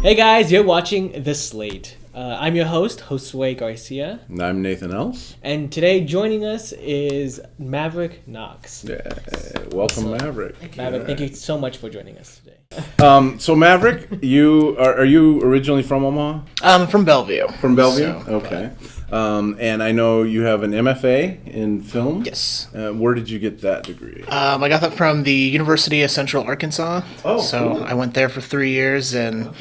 Hey guys, you're watching The Slate. I'm your host, Josue Garcia. And I'm Nathan Else. And today joining us is Maverick Knox. Yeah, welcome, Maverick. Maverick, thank you so much for joining us today. So Maverick, you are you originally from Omaha? I'm from Bellevue. From Bellevue? So, okay. And I know you have an MFA in film. Yes. Where did you get that degree? I got that from the University of Central Arkansas. Oh, so cool. I went there for 3 years and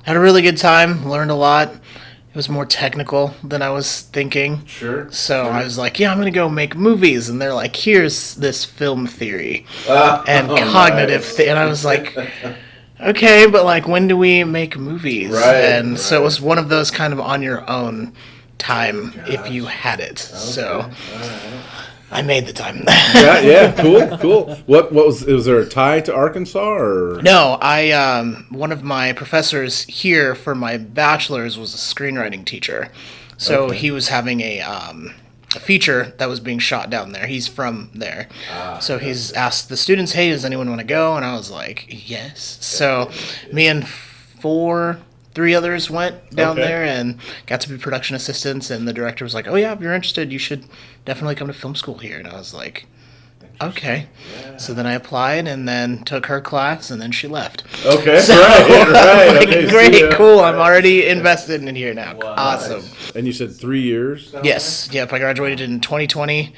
had a really good time, learned a lot. It was more technical than I was thinking. Sure. So I was like, yeah, I'm going to go make movies. And they're like, here's this film theory and cognitive And I was like, okay, but like, when do we make movies? Right. So it was one of those kind of on your own time if you had it. So I made the time. yeah, cool. What was there a tie to Arkansas or? No, one of my professors here for my bachelor's was a screenwriting teacher. So he was having a feature that was being shot down there. He's from there. So he's asked the students, hey, does anyone want to go? And I was like, yes. So me and three others went down there and got to be production assistants, and the director was like, oh yeah, if you're interested, you should definitely come to film school here. And I was like, okay. Yeah. So then I applied and then took her class, and then she left. Okay, so, right. Like, Okay, great, cool. I'm already invested in here now. Wow. Awesome. Nice. And you said 3 years? Yes. Yep. I graduated in 2020.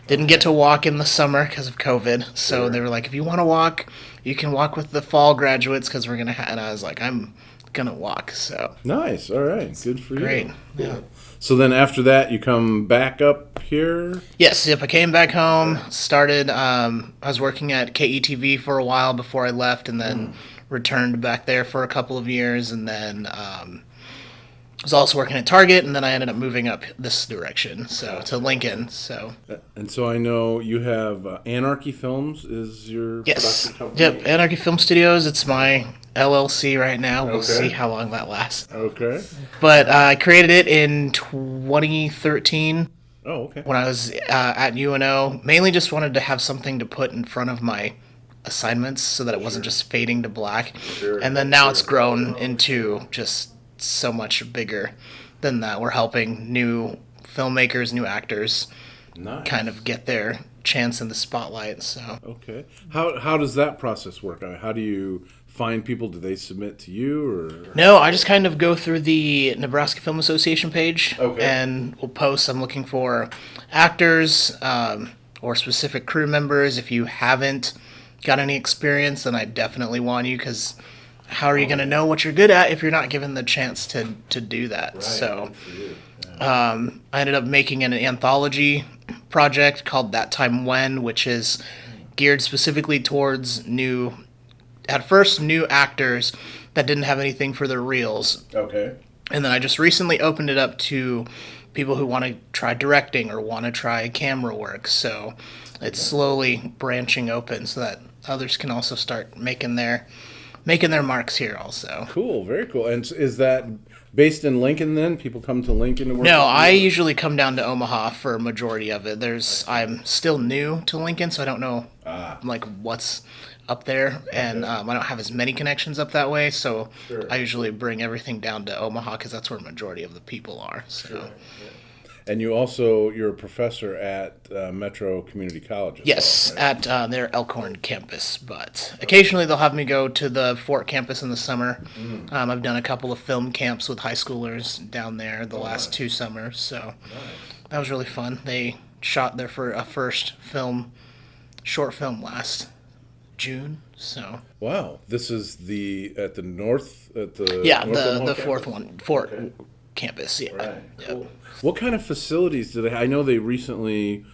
Didn't get to walk in the summer because of COVID. So they were like, if you want to walk, you can walk with the fall graduates because we're going to and I was like, I'm going to walk. So Nice. All right. Good for you. great. Cool. Yeah. So then after that, you come back up here? Yes, yep. I came back home, started, I was working at KETV for a while before I left, and then returned back there for a couple of years, and then was also working at Target, and then I ended up moving up this direction, to Lincoln. So And so I know you have Anarchy Films is your yes, production company? yep, Anarchy Film Studios. It's my LLC right now. We'll Okay. see how long that lasts. Okay. But I created it in 2013. Oh, okay. When I was at UNO, mainly just wanted to have something to put in front of my assignments so that it wasn't just fading to black. Sure. And then now it's grown into just so much bigger than that. We're helping new filmmakers, new actors Nice. kind of get their chance in the spotlight. So Okay. How does that process work? I mean, how do you find people? Do they submit to you or? no, I just kind of go through the Nebraska Film Association page Okay. and we'll post. I'm looking for actors or specific crew members. If you haven't got any experience, then I definitely want you, because how are you going to know what you're good at if you're not given the chance to do that? Right. So Good for you. Yeah. I ended up making an anthology project called That Time When, which is geared specifically towards new actors that didn't have anything for their reels. Okay. And then I just recently opened it up to people who want to try directing or want to try camera work. So it's slowly branching open so that others can also start making their marks here also. Cool. Very cool. And is that based in Lincoln then? People come to Lincoln to work? No, with I you? usually come down to Omaha for a majority of it. I'm still new to Lincoln, so I don't know like what's up there, and I don't have as many connections up that way. So Sure. I usually bring everything down to Omaha because that's where a majority of the people are. So And you're a professor at Metro Community College. as yes, well, right? at their Elkhorn campus, but occasionally they'll have me go to the Fort campus in the summer. I've done a couple of film camps with high schoolers down there the last 2 summers, so that was really fun. They shot their first short film last June, so Wow. This is at the north at the yeah, North Omaha the campus? fourth one, Fort campus, yeah. Right. Yep. Cool. What kind of facilities do they? I know they recently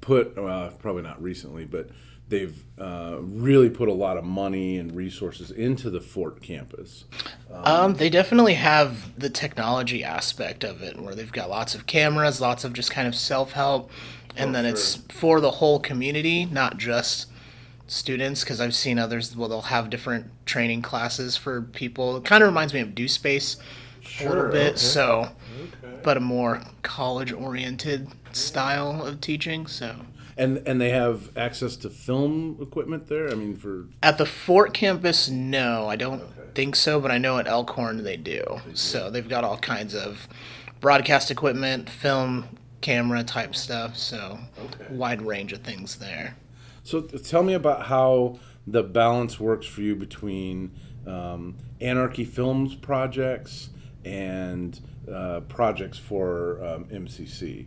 put, probably not recently, but they've really put a lot of money and resources into the Fort campus. They definitely have the technology aspect of it, where they've got lots of cameras, lots of just kind of self-help, and then it's for the whole community, not just students, because I've seen others, they'll have different training classes for people. It kind of reminds me of Do Space a little bit, but a more college-oriented style of teaching, so. And they have access to film equipment there? I mean, for... At the Fort campus, no, I don't think so, but I know at Elkhorn they do. So they've got all kinds of broadcast equipment, film, camera type stuff, so wide range of things there. So tell me about how the balance works for you between Anarchy Films projects and projects for MCC.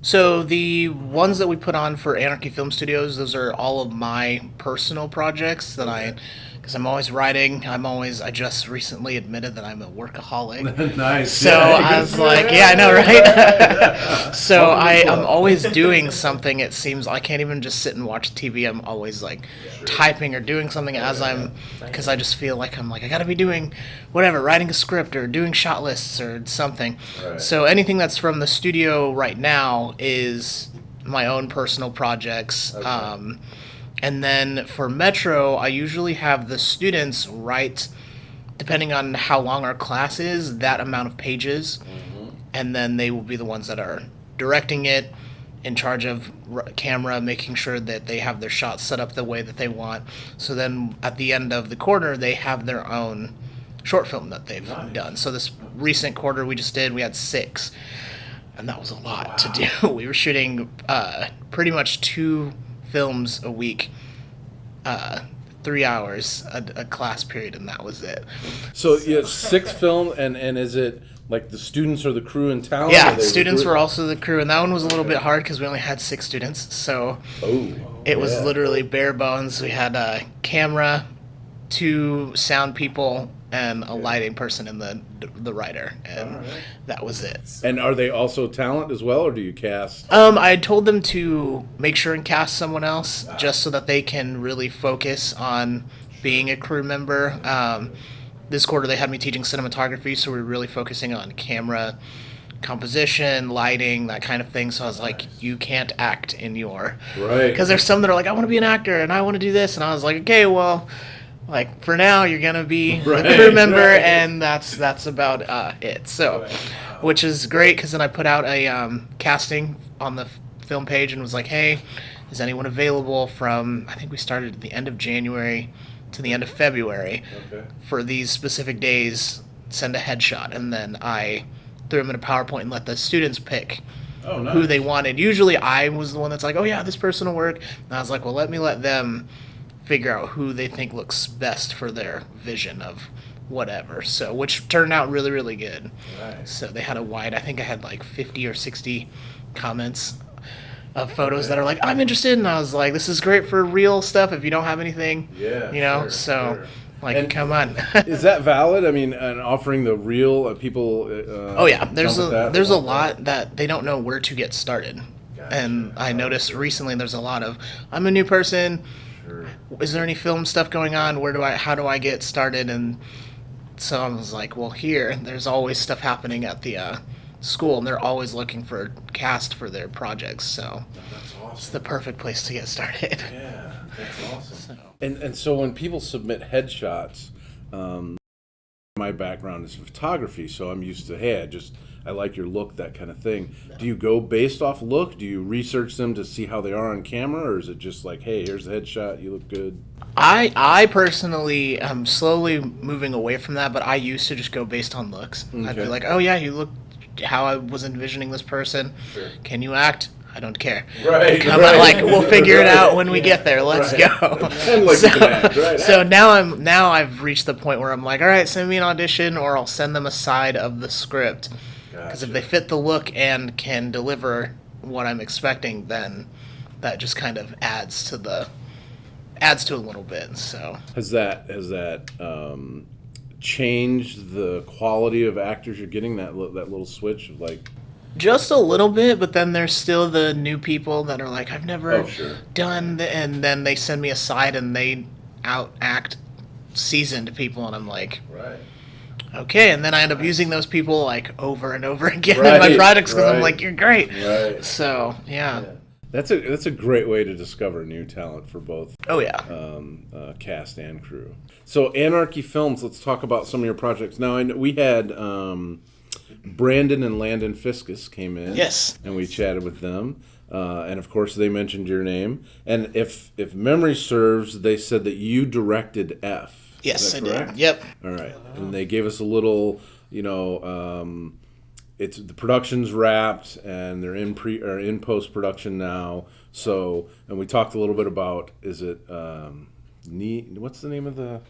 So the ones that we put on for Anarchy Film Studios, those are all of my personal projects that because I'm always writing. I just recently admitted that I'm a workaholic. Nice. So I was like, yeah, I know, right? So I'm always doing something. It seems I can't even just sit and watch TV. I'm always like typing or doing something because I just feel like I got to be doing whatever, writing a script or doing shot lists or something. Right. So anything that's from the studio right now is my own personal projects. Okay. And then for Metro, I usually have the students write, depending on how long our class is, that amount of pages. Mm-hmm. And then they will be the ones that are directing it, in charge of camera, making sure that they have their shots set up the way that they want. So then at the end of the quarter, they have their own short film that they've done. So this recent quarter we just did, we had 6. And that was a lot to do. We were shooting pretty much 2 films a week, 3 hours a class period, and that was it. So you have 6 film, and is it like the students or the crew and talent? Yeah, students were also the crew, and that one was a little bit hard because we only had 6 students, so it was literally bare bones. We had a camera, 2 sound people, and a lighting person and the writer, and that was it. And are they also talent as well, or do you cast? I told them to make sure and cast someone else just so that they can really focus on being a crew member. This quarter they had me teaching cinematography, so we were really focusing on camera, composition, lighting, that kind of thing. So I was like, you can't act in your... Right. Because there's some that are like, I want to be an actor, and I want to do this. And I was like, okay, well... Like, for now, you're going to be a crew member, and that's about it. So, which is great, because then I put out a casting on the film page and was like, hey, is anyone available from, I think we started at the end of January to the end of February for these specific days, send a headshot. And then I threw them in a PowerPoint and let the students pick who they wanted. Usually I was the one that's like, oh, yeah, this person will work. And I was like, well, let them figure out who they think looks best for their vision of whatever. So, which turned out really, really good. Right. So they had I think I had like 50 or 60 comments of photos that are like, I'm interested. And I was like, this is great for real stuff if you don't have anything, Sure. Like, and come on. Is that valid? I mean, and offering the real people... there's a lot that they don't know where to get started. Gotcha. And I noticed recently there's a lot of, I'm a new person, is there any film stuff going on? How do I get started? And so I was like, well, there's always stuff happening at the school, and they're always looking for cast for their projects. So that's awesome. It's the perfect place to get started. Yeah, that's awesome. And so when people submit headshots, my background is photography, so I'm used to, I like your look, that kind of thing. No. Do you go based off look? Do you research them to see how they are on camera, or is it just like, hey, here's the headshot, you look good? I personally am slowly moving away from that, but I used to just go based on looks. Okay. I'd be like, oh yeah, you look how I was envisioning this person. Sure. Can you act? I don't care. Right. I'm not like, we'll figure it out when we get there. Let's go. So now I've reached the point where I'm like, all right, send me an audition, or I'll send them a side of the script. Because if they fit the look and can deliver what I'm expecting, then that just kind of adds to a little bit. So has that changed the quality of actors you're getting? That little switch of like. Just a little bit, but then there's still the new people that are like, I've never done, and then they send me a side and they out-act seasoned people, and I'm like, okay, and then I end up using those people like over and over again in my projects because I'm like, you're great. Right. So, yeah. That's a great way to discover new talent for both cast and crew. So Anarchy Films, let's talk about some of your projects. Now, we had... Brandon and Landon Fiscus came in. Yes. And we chatted with them. and of course they mentioned your name. And if memory serves, they said that you directed F. Yes, Is that I correct? did. Yep. All right, and they gave us a little, it's the production's wrapped and they're in post production now. So, and we talked a little bit about, is it what's the name of the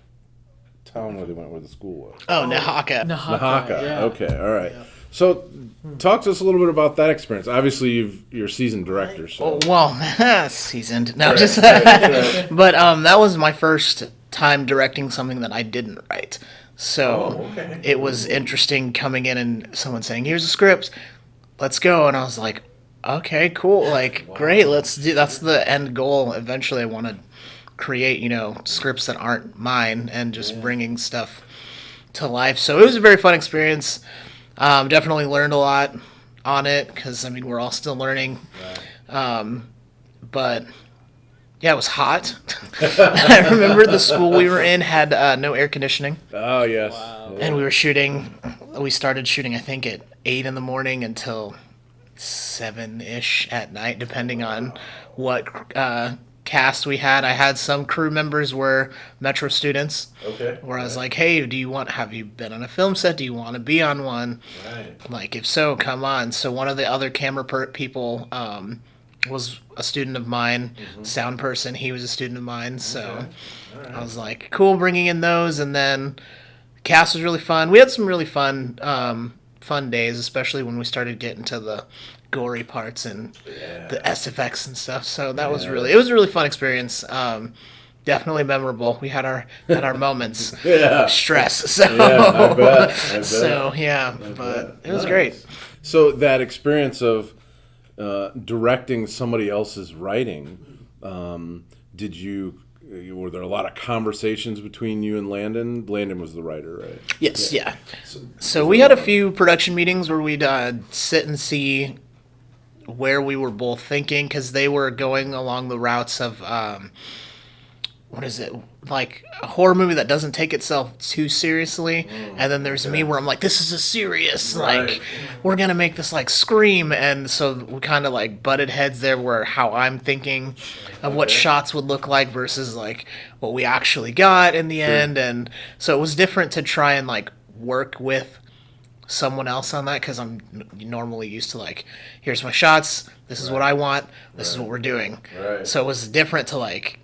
town where they went, where the school was? Oh, Nahaka. Nahaka. Yeah. Okay, all right. So, talk to us a little bit about that experience. Obviously, you're a seasoned director. So. Oh, well, seasoned. No, just. Right. But that was my first time directing something that I didn't write. So it was interesting coming in and someone saying, "Here's a script, let's go," and I was like, "Okay, cool, like great, let's do." That's the end goal. Eventually, I want to create, scripts that aren't mine and just bringing stuff to life. So it was a very fun experience. Definitely learned a lot on it because we're all still learning. But yeah, it was hot. I remember the school we were in had no air conditioning. Oh, yes. Wow. And we started shooting, I think, at 8 in the morning until 7-ish at night, depending on what cast we had. I had some crew members were Metro students. Okay. Where I was like, "Hey, have you been on a film set? Do you want to be on one? Right. Like, if so, come on." So one of the other camera people was a student of mine, sound person. He was a student of mine. So I was like, cool, bringing in those. And then cast was really fun. We had some really fun days, especially when we started getting to the gory parts and the SFX and stuff. So that was it was a really fun experience. Definitely memorable. We had our moments of stress. So I bet. So but it was great. So that experience of directing somebody else's writing, were there a lot of conversations between you and Landon? Landon was the writer, right? Yes, yeah. So we had a few production meetings where we'd sit and see where we were both thinking, because they were going along the routes of what is it, like a horror movie that doesn't take itself too seriously, and then there's me where I'm like, this is a serious, like, we're gonna make this like Scream, and so we kind of like butted heads there, where how I'm thinking of what shots would look like versus like what we actually got in the end, and so it was different to try and like work with someone else on that, because I'm normally used to like, here's my shots, this is what I want, this is what we're doing. So it was different to like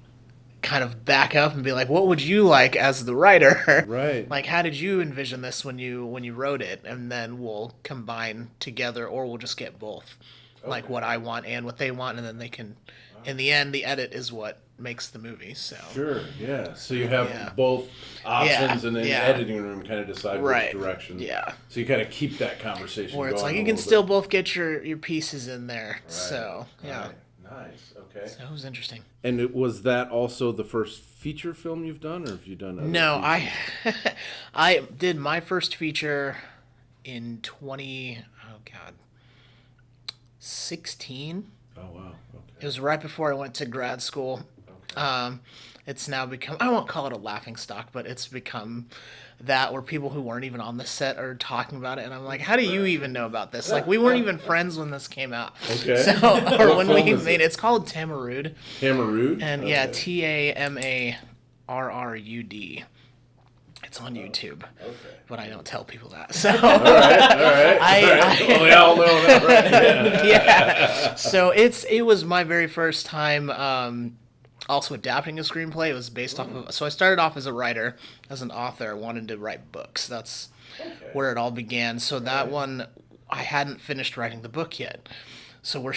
kind of back up and be like, what would you like as the writer? Right. Like, how did you envision this when you wrote it? And then we'll combine together, or we'll just get both. Like what I want and what they want, and then they can, in the end, the edit is what makes the movie. So Sure, yeah. So you have both options, and then the editing room kind of decide which direction. Yeah. So you kind of keep that conversation Where it's going like you a can little still bit. both get your pieces in there. So yeah. Right. Nice. Okay. So it was interesting. And was that also the first feature film you've done, or have you done other No, features? I did my first feature in 16. Oh, wow. Okay. It was right before I went to grad school. It's now become, I won't call it a laughing stock, but it's become that, where people who weren't even on the set are talking about it, and I'm like, how do you even know about this? Like, we weren't even friends when this came out. Okay. So, or What when film we is made it? it. It's called Tamarud. Tamarud? And Okay. yeah, TAMARRUD. It's on YouTube. Okay. But I don't tell people that. So All right. Well, we all know that, right? Yeah. yeah. So it was my very first time also adapting a screenplay. It was based off of, so I started off as a writer, as an author. I wanted to write books. That's where it all began. So that one, I hadn't finished writing the book yet. So we're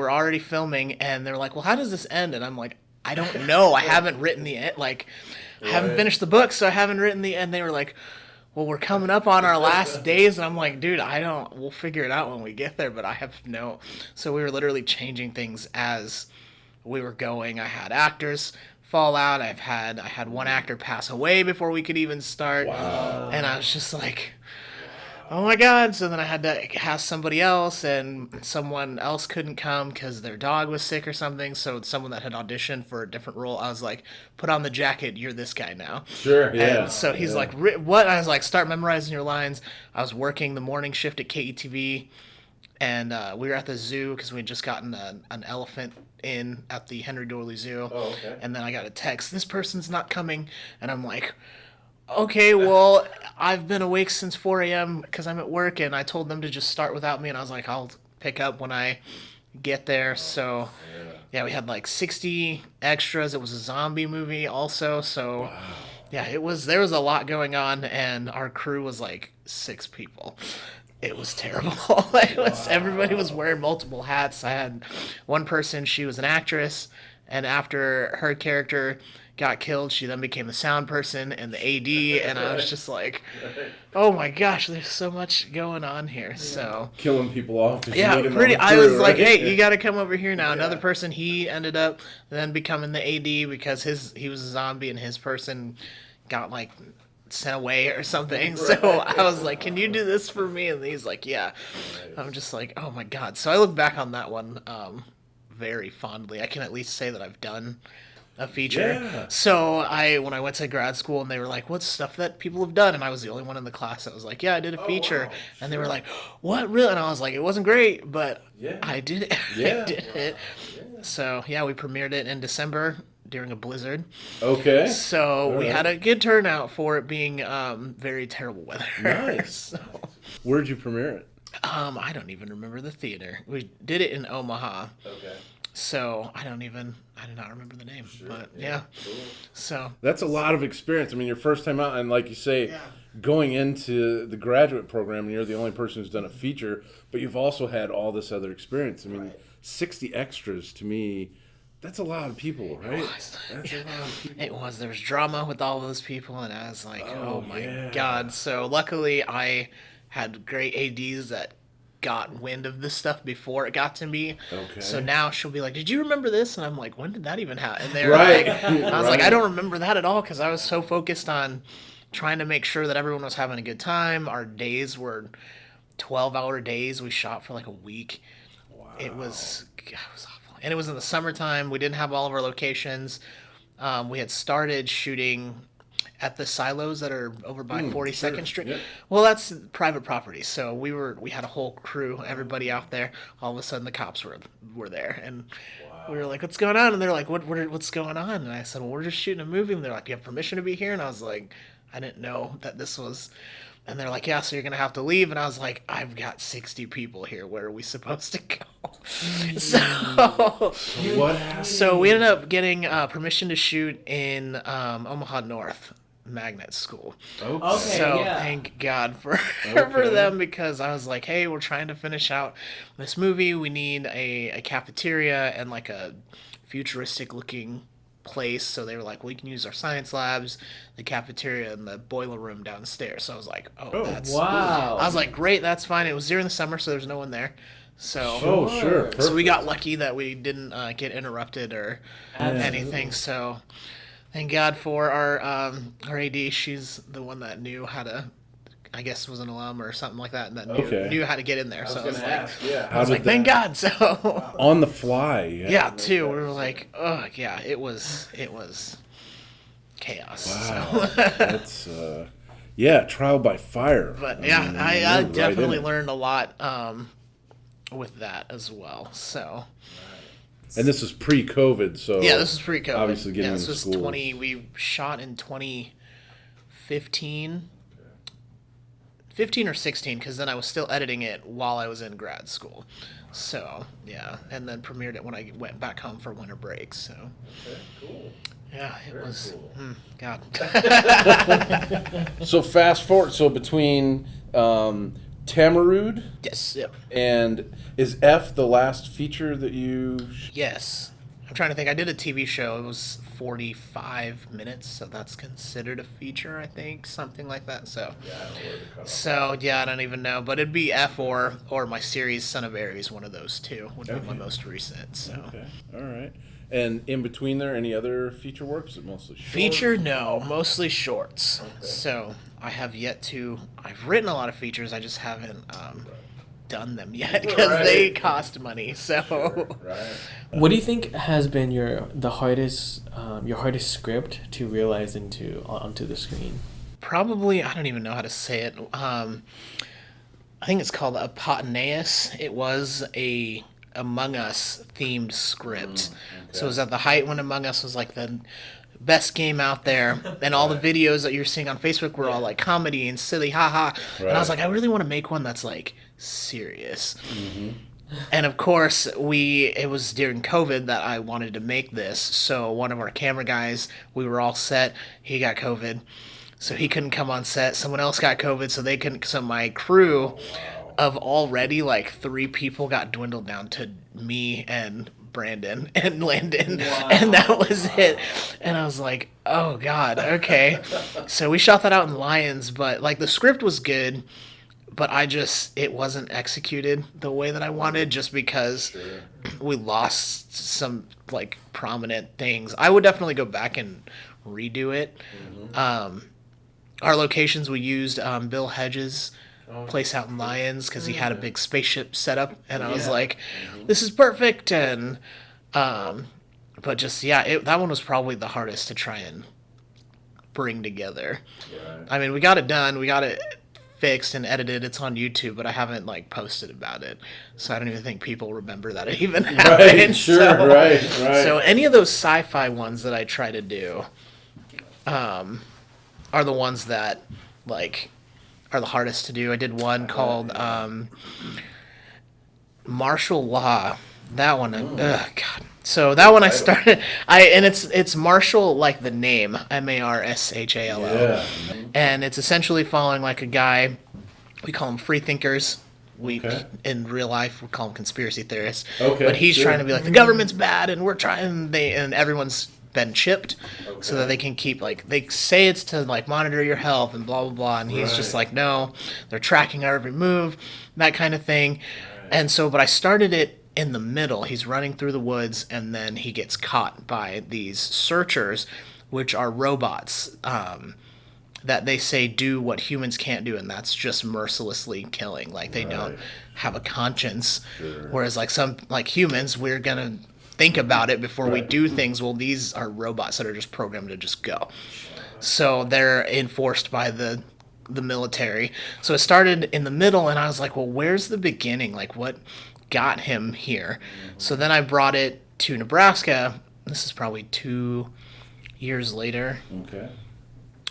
already filming, and they're like, well, how does this end? And I'm like, I don't know. I haven't written the end. Like, I haven't finished the book, so I haven't written the end. They were like, well, we're coming up on our last days. And I'm like, dude, we'll figure it out when we get there, but I have no. So we were literally changing things as we were going. I had actors fall out. I had one actor pass away before we could even start. Wow. And I was just like, oh my God. So then I had to cast somebody else, and someone else couldn't come because their dog was sick or something. So someone that had auditioned for a different role, I was like, put on the jacket, you're this guy now. Sure, yeah. And so he's like, what? I was like, start memorizing your lines. I was working the morning shift at KETV. and we were at the zoo because we had just gotten an elephant in at the Henry Dorley Zoo. Oh, okay. And then I got a text, this person's not coming, and I'm like, okay, well, I've been awake since 4 a.m. because I'm at work, and I told them to just start without me, and I was like, I'll pick up when I get there. So yeah, we had like 60 extras. It was a zombie movie also, so yeah, there was a lot going on, and our crew was like 6 people. It was terrible. Everybody was wearing multiple hats. I had one person, she was an actress, and after her character got killed, she then became the sound person and the AD, and I was just like, oh my gosh, there's so much going on here. So Killing people off. 'Cause you yeah, need 'em on pretty. the I crew, was like, right? hey, you got to come over here now. Another person, he ended up then becoming the AD because he was a zombie, and his person got like sent away or something. So I was like, can you do this for me? And he's like, yeah. I'm just like, oh my god. So I look back on that one very fondly. I can at least say that I've done a feature. Yeah. So when I went to grad school, and they were like, what's stuff that people have done? And I was the only one in the class that was like, yeah, I did a feature. wow. And they were like, what, really? And I was like, it wasn't great, but Yeah. I did it. Yeah. I did it. So yeah, we premiered it in December during a blizzard. Okay. So we right. had a good turnout for it being very terrible weather. Nice. So, Where'd you premiere it? I don't even remember the theater. We did it in Omaha. Okay. So I do not remember the name. But yeah. Cool. So That's a lot of experience. I mean, your first time out, and like you say, Yeah. going into the graduate program, and you're the only person who's done a feature, but you've also had all this other experience. I mean, 60 extras to me, that's a lot of people, right? was. That's a lot of people. it was. There was drama with all those people, and I was like, oh my yeah. god. So luckily I had great ADs that got wind of this stuff before it got to me. Okay. So now she'll be like, did you remember this? And I'm like, when did that even happen? And they're Right. like, I was like, Right. I don't remember that at all because I was so focused on trying to make sure that everyone was having a good time. Our days were 12-hour days. We shot for like a week. Wow. It was awful. And it was in the summertime. We didn't have all of our locations. We had started shooting at the silos that are over by 42nd sure. Street. Yep. Well, that's private property. So we had a whole crew, everybody out there. All of a sudden the cops were there, and we were like, what's going on? And they're like, what's going on? And I said, well, we're just shooting a movie. And they're like, you have permission to be here? And I was like, I didn't know that this was. And they're like, yeah, so you're going to have to leave. And I was like, I've got 60 people here. Where are we supposed to go? So What happened? so we ended up getting permission to shoot in Omaha North Magnet School. Okay. So yeah. thank God for Okay. them, because I was like, hey, we're trying to finish out this movie. We need a cafeteria and like a futuristic looking place. So they were like, well, we can use our science labs, the cafeteria, and the boiler room downstairs. So I was like, Oh, that's Wow. I was like, great, that's fine. It was during the summer, so there's no one there. So Oh, sure. Perfect. so we got lucky that we didn't get interrupted or Absolutely. anything. So thank God for our AD. She's the one that knew how to, I guess was an alum or something like that, and that Okay. knew how to get in there. So I was like, yeah. I was like, thank God. So On the fly. yeah, too. We were like, oh yeah, it was chaos. Wow. So. That's, trial by fire. But yeah, mean, I you're right definitely in it. learned a lot with that as well. So And this was pre-COVID, so yeah, this was pre-COVID. obviously getting this into was schools. We shot in 2015, 15 or 16, because then I was still editing it while I was in grad school. So yeah, and then premiered it when I went back home for winter break. So Cool. yeah, it was God. So fast forward. So between Tamarud Yes. Yep. and is F the last feature that you? Yes. I'm trying to think. I did a TV show. It was 45 minutes, so that's considered a feature, I think, something like that. So, yeah, I don't even know, but it'd be F or my series Son of Aries. One of those two would be my Okay. most recent. So, Okay. All right. And in between there, any other feature work? Is it mostly short? feature, no, mostly shorts. So I have yet to. I've written a lot of features. I just haven't done them yet because they cost money. So. Right. What do you think has been your hardest script to realize onto the screen? Probably, I don't even know how to say it. I think it's called Apotaneus. It was a Among Us themed script. So it was at the height when Among Us was like the best game out there, and all the videos that you're seeing on Facebook were all like comedy and silly, haha. And I was like, I really want to make one that's like serious. And of course, it was during COVID that I wanted to make this. So one of our camera guys, we were all set. He got COVID, so he couldn't come on set. Someone else got COVID, so they couldn't. So my crew of already like 3 people got dwindled down to me and Brandon and Landon, and that was it. And I was like, oh God, okay. So we shot that out in Lions, but like the script was good, but it wasn't executed the way that I wanted, just because we lost some like prominent things. I would definitely go back and redo it. Our locations, we used Bill Hedges' place out in Lions, because he had a big spaceship set up, and I was like, this is perfect. And but just that one was probably the hardest to try and bring together. I mean, we got it done, we got it fixed and edited, it's on YouTube, but I haven't like posted about it, so I don't even think people remember that it even happened. Right. So any of those sci-fi ones that I try to do are the ones that like are the hardest to do. I did one called Martial Law. That one, God. So that one I started. And it's Marshall, like the name, Marshall, and it's essentially following like a guy. We call them free thinkers. In real life we call them conspiracy theorists. But he's trying to be like, the government's bad, and we're trying. And everyone's been chipped so that they can keep, like, they say it's to like monitor your health and blah blah blah, and he's just like, no, they're tracking our every move, that kind of thing. And so, but I started it in the middle. He's running through the woods, and then he gets caught by these searchers, which are robots that they say do what humans can't do, and that's just mercilessly killing. Like, they don't have a conscience, whereas like some, like humans, we're gonna think about it before we do things. Well, these are robots that are just programmed to just go. So they're enforced by the military. So it started in the middle, and I was like, well, where's the beginning? Like, what got him here? So then I brought it to Nebraska. This is probably 2 years later.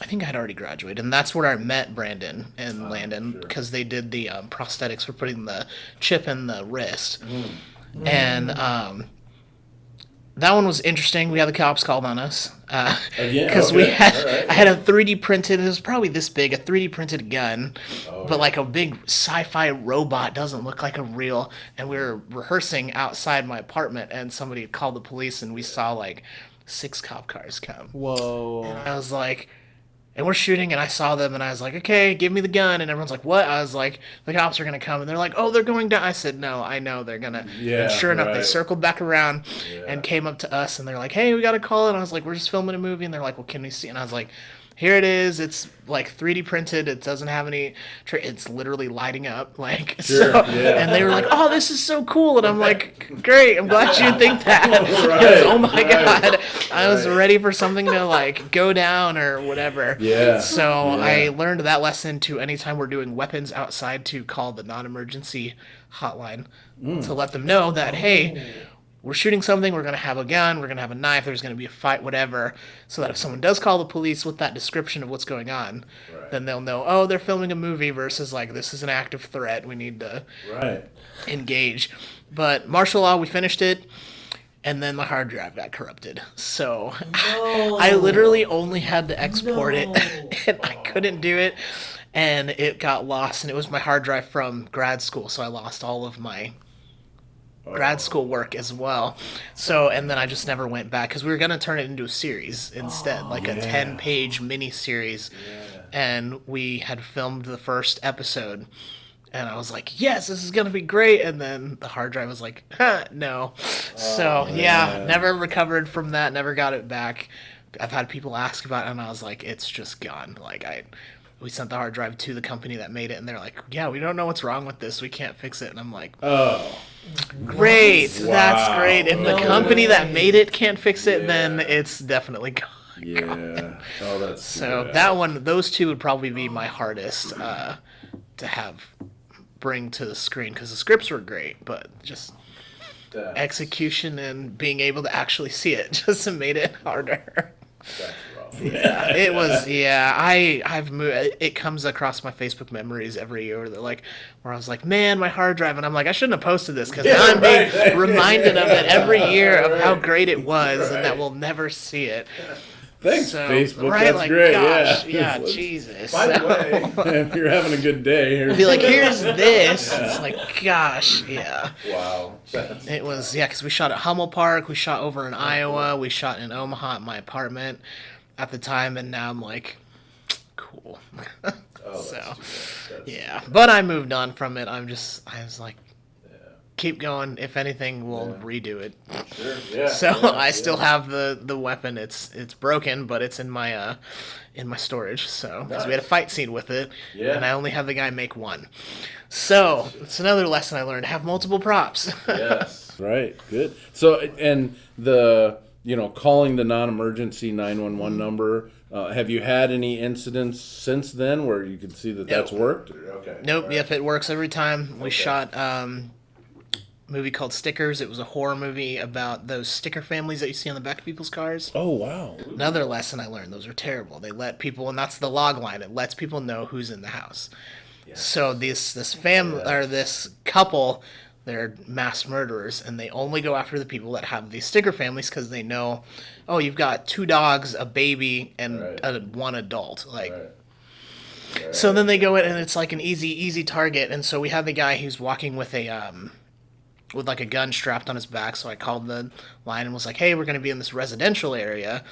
I think I had already graduated, and that's where I met Brandon and Landon, because they did the prosthetics for putting the chip in the wrist. And that one was interesting. We had the cops called on us because I had a 3D printed. It was probably this big, a 3D printed gun, but like a big sci-fi robot, doesn't look like a real. And we were rehearsing outside my apartment, and somebody called the police, and we saw like 6 cop cars come. Whoa! And I was like, and we're shooting, and I saw them, and I was like, okay, give me the gun. And everyone's like, what? I was like, the cops are going to come. And they're like, oh, they're going down. I said, no, I know they're going to. And sure enough, they circled back around and came up to us, and they're like, hey, we got a call. And I was like, we're just filming a movie. And they're like, well, can we see? And I was like, here it is. It's like 3D printed. It doesn't have any. It's literally lighting up. Like, and they were like, oh, this is so cool. And I'm like, great. I'm glad you think that. Oh my God. I was ready for something to like go down or whatever. So I learned that lesson to anytime we're doing weapons outside, to call the non-emergency hotline to let them know that, hey, we're shooting something, we're going to have a gun, we're going to have a knife, there's going to be a fight, whatever, so that if someone does call the police with that description of what's going on, then they'll know, oh, they're filming a movie, versus like, this is an active threat, we need to engage. But martial law, we finished it, and then my hard drive got corrupted. So I literally only had to export it, and I couldn't do it, and it got lost, and it was my hard drive from grad school, so I lost all of my grad school work as well. So, and then I just never went back, because we were going to turn it into a series instead, like a 10-page mini series. And we had filmed the first episode, and I was like, yes, this is going to be great. And then the hard drive was like, no. So never recovered from that, never got it back. I've had people ask about it, and I was like, it's just gone. Like, we sent the hard drive to the company that made it, and they're like, yeah, we don't know what's wrong with this, we can't fix it. And I'm like, great, that's great. If the company that made it can't fix it, then it's definitely gone. That's so bad. That one, those two would probably be my hardest to have bring to the screen, because the scripts were great, but just execution and being able to actually see it just made it harder. That's rough. Yeah, it was. Yeah, I've moved. It comes across my Facebook memories every year. Where I was like, man, my hard drive, and I'm like, I shouldn't have posted this, because now I'm being reminded of it every year of how great it was, and that we'll never see it. Thanks, Facebook. That's great. Gosh, yeah, Jesus. By the way, if you're having a good day, here. Be like, here's this. It's like, gosh, yeah. Wow. It was, because we shot at Hummel Park, we shot over in Iowa, we shot in Omaha at my apartment at the time, and now I'm like, cool. So, yeah. But I moved on from it. I was like, keep going. If anything, we'll redo it. Sure. Yeah. So I still have the weapon. It's broken, but it's in my storage. So because we had a fight scene with it, and I only have the guy make one. So it's another lesson I learned: have multiple props. Yes. Right. Good. So and the calling the non-emergency 911 number. Have you had any incidents since then where you could see that that's worked? Okay. Nope. Right. Yep. It works every time. We shot. Movie called Stickers. It was a horror movie about those sticker families that you see on the back of people's cars. Oh, wow. Another lesson I learned. Those are terrible. They let people, and that's the log line. It lets people know who's in the house. Yes. So this family or this couple, they're mass murderers, and they only go after the people that have these sticker families because they know, oh, you've got 2 dogs, a baby, and one adult. So then they go in, and it's like an easy target. And so we have the guy who's walking with with like a gun strapped on his back. So I called the line and was like, hey, we're going to be in this residential area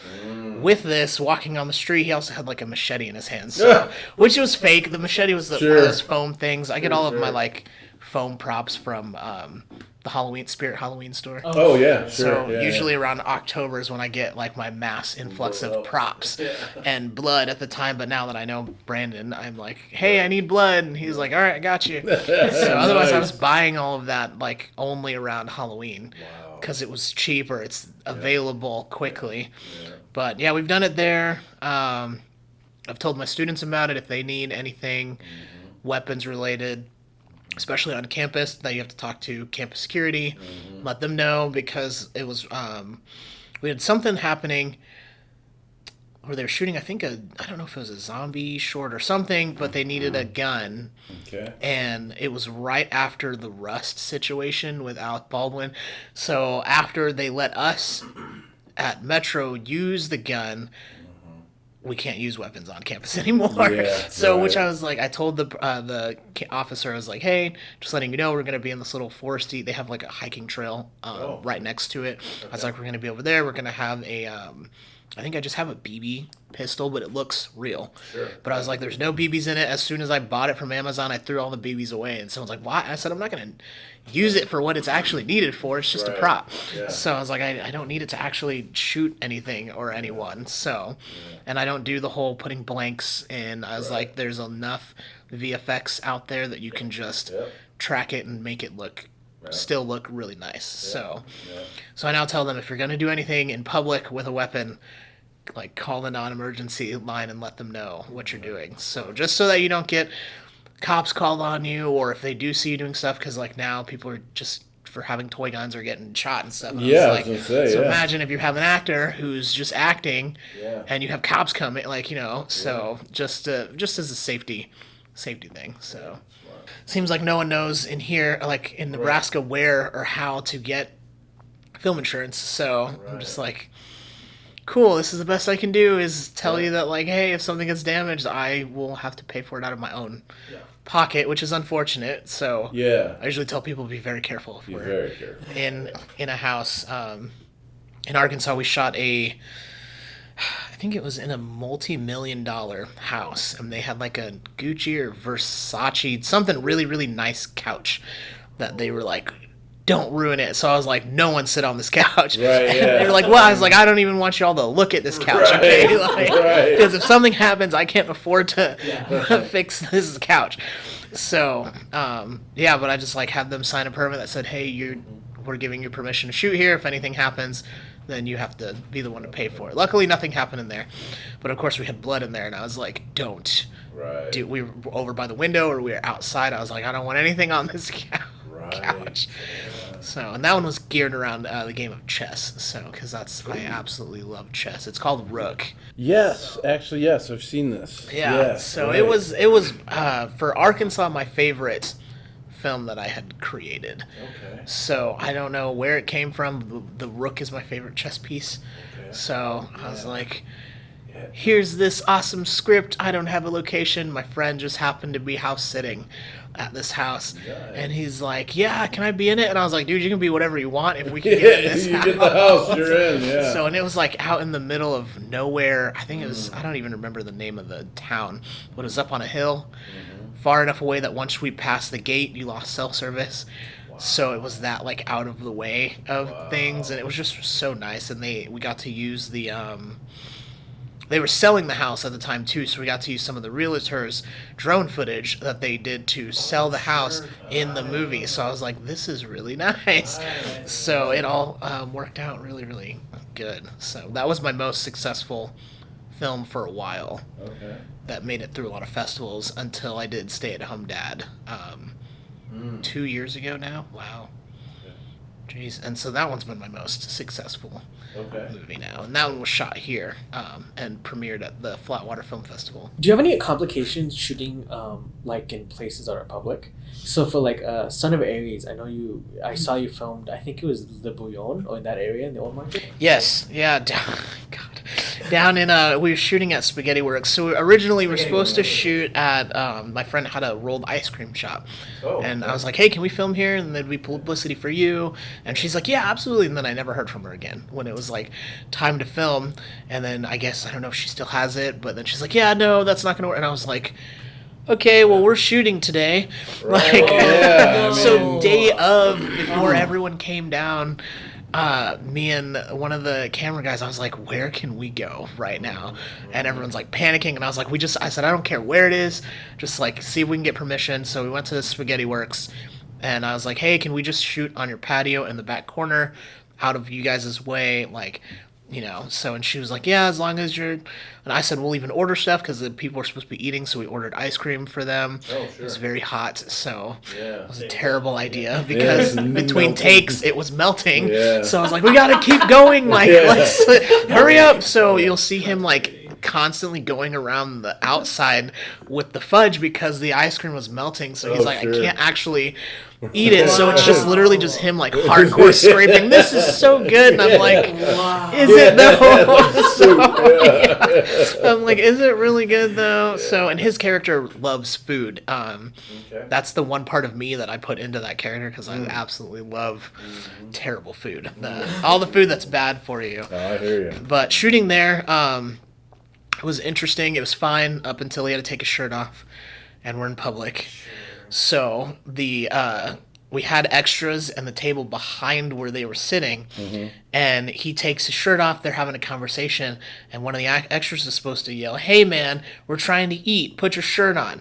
with this, walking on the street. He also had like a machete in his hand, so, which was fake. The machete was one of those foam things. I get all of my like foam props from the Spirit Halloween store. Oh, yeah. So usually around October is when I get like my mass influx of props and blood at the time. But now that I know Brandon, I'm like, hey, I need blood. And he's like, all right, I got you. So otherwise I was buying all of that like only around Halloween because it was cheap or it's available quickly. But yeah, we've done it there. I've told my students about it if they need anything weapons related, especially on campus, that you have to talk to campus security, let them know, because it was, we had something happening where they were shooting, I don't know if it was a zombie short or something, but they needed a gun. Okay. And it was right after the Rust situation with Alec Baldwin. So after they let us at Metro use the gun, we can't use weapons on campus anymore. Which I was like, I told the officer, I was like, hey, just letting you know, we're going to be in this little foresty. They have like a hiking trail right next to it. I was like, we're going to be over there. We're going to have I think I just have a BB pistol, but it looks real. But I was like, there's no BBs in it. As soon as I bought it from Amazon, I threw all the BBs away. And someone's like, why? I said, I'm not going to use it for what it's actually needed for. It's just a prop. So I was like, I don't need it to actually shoot anything or anyone. So, and I don't do the whole putting blanks in. I was like, there's enough VFX out there that you can just track it and make it still look really nice. So I now tell them, if you're going to do anything in public with a weapon, like call the non-emergency line and let them know what you're doing. So just so that you don't get cops called on you, or if they do see you doing stuff, because like now people are just, for having toy guns, are getting shot and stuff. And imagine if you have an actor who's just acting and you have cops coming, so just as a safety thing. So seems like no one knows in here, like in Nebraska, where or how to get film insurance. So I'm just like, cool, this is the best I can do, is tell you that, like, hey, if something gets damaged, I will have to pay for it out of my own pocket, which is unfortunate. So I usually tell people to be very careful if we're in a house. In Arkansas, we shot I think it was in a multi-million-dollar house, and they had like a Gucci or Versace, something really, really nice couch that they were like, don't ruin it. So I was like, no one sit on this couch. They were like, well, I was like, I don't even want y'all to look at this couch, okay? Because if something happens, I can't afford to fix this couch. So, but I just like had them sign a permit that said, hey, we're giving you permission to shoot here. If anything happens, then you have to be the one to pay for it. Luckily, nothing happened in there. But of course, we had blood in there, and I was like, don't we were over by the window or we were outside. I was like, I don't want anything on this couch. Yeah. So, and that one was geared around the game of chess. So, because I absolutely love chess. It's called Rook. Yes, actually, yes, I've seen this. Yeah. Yes, So right. it was for Arkansas my favorite film that I had created. Okay. So I don't know where it came from. The Rook is my favorite chess piece. Okay. So I was like, here's this awesome script. I don't have a location. My friend just happened to be house sitting at this house. And he's like, yeah, can I be in it? And I was like, dude, you can be whatever you want if we can get in this you house. get the house, you're in, yeah. So, and it was like out in the middle of nowhere. I think it was, I don't even remember the name of the town, but it was up on a hill, far enough away that once we passed the gate, you lost cell service. So it was that like out of the way of things, and it was just so nice. And we got to use the they were selling the house at the time too, so we got to use some of the realtors' drone footage that they did to sell the house in the movie. So I was like, this is really nice. So it all worked out really, really good. So that was my most successful film for a while. Okay. That made it through a lot of festivals until I did Stay at Home Dad 2 years ago now. Wow. Jeez. And so that one's been my most successful movie now. And that one was shot here and premiered at the Flatwater Film Festival. Do you have any complications shooting like in places that are public? So for like Son of Aries, I saw you filmed, I think it was Le Bouillon or in that area in the old market? Yes. Yeah. Down in, we were shooting at Spaghetti Works. So originally we were supposed to shoot at, my friend had a rolled ice cream shop. And I was like, hey, can we film here? And there'd be publicity for you. And she's like, yeah, absolutely. And then I never heard from her again when it was like time to film. And then I guess, I don't know if she still has it, but then she's like, yeah, no, that's not going to work. And I was like, okay, well, we're shooting today. Right. Yeah, So day of, before everyone came down, me and one of the camera guys, I was like, where can we go right now? And everyone's like panicking, and I was like, I said, I don't care where it is, just like see if we can get permission. So we went to the Spaghetti Works, and I was like, hey, can we just shoot on your patio in the back corner, out of you guys' way, like, you know? So, and she was like, yeah, as long as you're, and I said, we'll even order stuff because the people were supposed to be eating, so we ordered ice cream for them. Oh, sure. It was very hot, so Yeah. it was a terrible idea because Yeah, between melting. takes it was melting. Yeah. So I was like, we gotta keep going, like, Yeah. let's hurry up. So you'll see him like constantly going around the outside with the fudge because the ice cream was melting. So he's Oh, like, sure. I can't actually eat it. So it's just literally just him like hardcore scraping. This is so good. And I'm like, is it though? So, I'm like, is it really good though? So, and his character loves food. That's the one part of me that I put into that character because I absolutely love terrible food. All the food that's bad for you. Oh, I hear you. But shooting there, it was interesting. It was fine up until he had to take his shirt off, and we're in public. So we had extras and the table behind where they were sitting, and he takes his shirt off. They're having a conversation, and one of the extras is supposed to yell, "Hey man, we're trying to eat. Put your shirt on."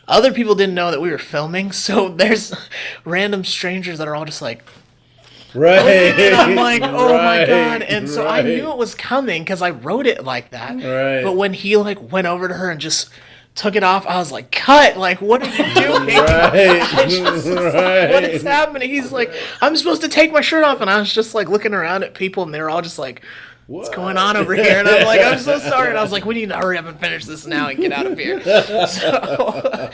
Other people didn't know that we were filming, so there's random strangers that are all just like, Right. and I'm like, oh my God. And so I right. knew it was coming because I wrote it like that. Right. But when he like went over to her and just took it off, I was like, cut, like, what are you doing? Right. I just was like, what is happening? He's like, I'm supposed to take my shirt off. And I was just like looking around at people and they were all just like, what's going on over here? And I'm like, I'm so sorry. And I was like, we need to hurry up and finish this now and get out of here. So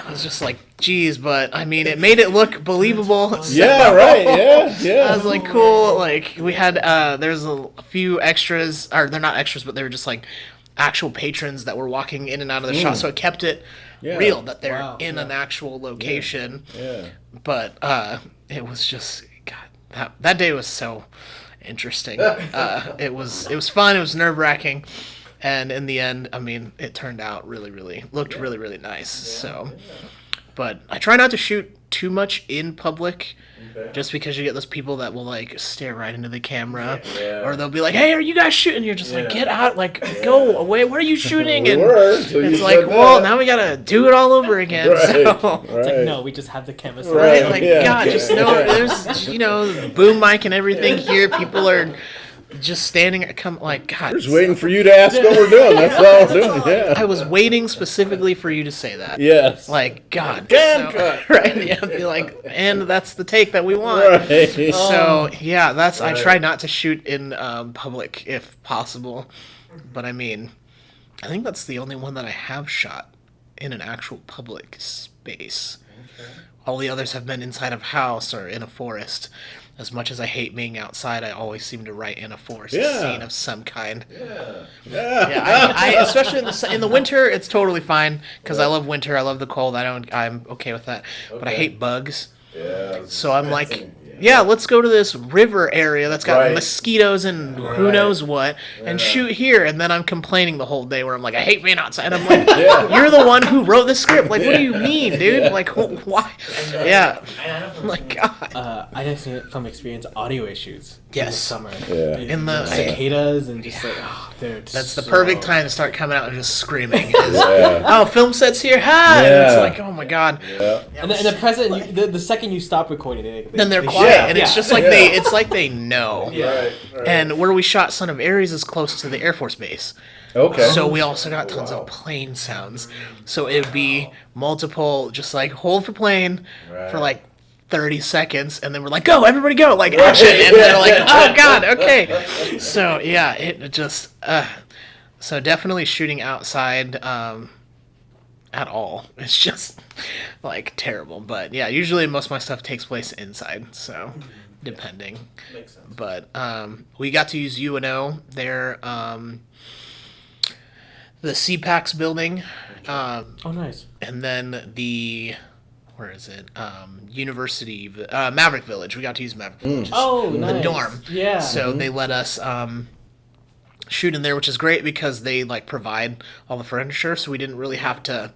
I was just like, geez, but I mean, it made it look believable. So, Yeah, right. Yeah. I was like, cool. Like, we had, there's a few extras, or they're not extras, but they were just like actual patrons that were walking in and out of the shot. So it kept it real that they're in an actual location. Yeah. But it was just, God, that day was so interesting. It was fun. It was nerve-wracking, and in the end, I mean, it turned out really really nice. So, but I try not to shoot too much in public, just because you get those people that will like stare right into the camera, or they'll be like, "Hey, are you guys shooting?" You're just like, "Get out! Like, go away! What are you shooting?" And it's like, well, now we gotta do it all over again. Right. So. It's like, no, we just have the chemistry. Right, like, God, just know there's, boom mic and everything here. People are just standing, like, God. Just waiting for you to ask what we're doing. That's all we're doing. Yeah. I was waiting specifically for you to say that. Yes. Like, God. Cut. Right? Yeah. Be like, and that's the take that we want. Right. So yeah, I try not to shoot in public if possible, but I mean, I think that's the only one that I have shot in an actual public space. Okay. All the others have been inside of house or in a forest. As much as I hate being outside, I always seem to write in a forest scene of some kind. Yeah. I especially in the winter, it's totally fine because I love winter. I love the cold. I'm okay with that. Okay. But I hate bugs. Yeah. So I'm like, let's go to this river area that's got mosquitoes and who knows what, and shoot here. And then I'm complaining the whole day where I'm like, I hate being outside. I'm like, you're the one who wrote the script. Like, what do you mean, dude? Like, why? Yeah. I'm like, God. I know from experience audio issues. In the summer. Yeah. In the cicadas and just that's the perfect time to start coming out and just screaming. Oh, film set's here. Hi. And it's like, oh my God. Yeah. And the present, the second you stop recording, then they're quiet, and it's just like it's like they know. Yeah. Right. And where we shot Son of Ares is close to the Air Force Base. Okay. So we also got tons of plane sounds. So it would be multiple, just like hold for plane for like 30 seconds, and then we're like, go, everybody go, like action, and they're like, oh God, okay. So yeah, it just so definitely shooting outside at all, it's just like terrible. But yeah, usually most of my stuff takes place inside, so depending. Makes sense. But we got to use UNO there, the CPAX building, oh nice. and then where is it? University, Maverick Village. We got to use Maverick Village. Oh, nice. The dorm. Yeah. So they let us shoot in there, which is great because they like provide all the furniture, so we didn't really have to